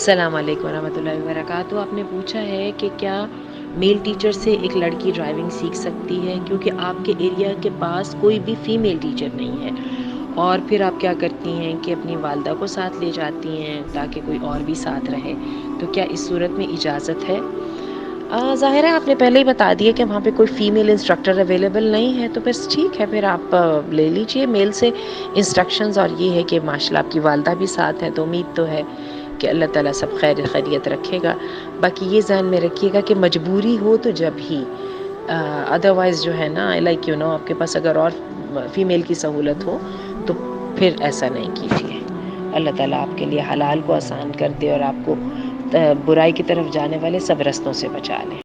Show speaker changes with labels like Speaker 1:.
Speaker 1: السلام علیکم ورحمۃ اللہ وبرکاتہ. آپ نے پوچھا ہے کہ کیا میل ٹیچر سے ایک لڑکی ڈرائیونگ سیکھ سکتی ہے، کیونکہ آپ کے ایریا کے پاس کوئی بھی فیمیل ٹیچر نہیں ہے. اور پھر آپ کیا کرتی ہیں کہ اپنی والدہ کو ساتھ لے جاتی ہیں تاکہ کوئی اور بھی ساتھ رہے. تو کیا اس صورت میں اجازت ہے؟ ظاہر ہے آپ نے پہلے ہی بتا دیا کہ وہاں پہ کوئی فیمیل انسٹرکٹر اویلیبل نہیں ہے، تو بس ٹھیک ہے، پھر آپ لے لیجئے میل سے انسٹرکشنز. اور یہ ہے کہ ماشاء اللہ آپ کی والدہ بھی ساتھ ہے، تو امید تو ہے کہ اللہ تعالیٰ سب خیر خیریت رکھے گا. باقی یہ ذہن میں رکھیے گا کہ مجبوری ہو تو جب ہی، ادروائز جو ہے نا لائک آپ کے پاس اگر اور فیمیل کی سہولت ہو تو پھر ایسا نہیں کیجیے. اللہ تعالیٰ آپ کے لیے حلال کو آسان کر دے اور آپ کو برائی کی طرف جانے والے سب رستوں سے بچا لے.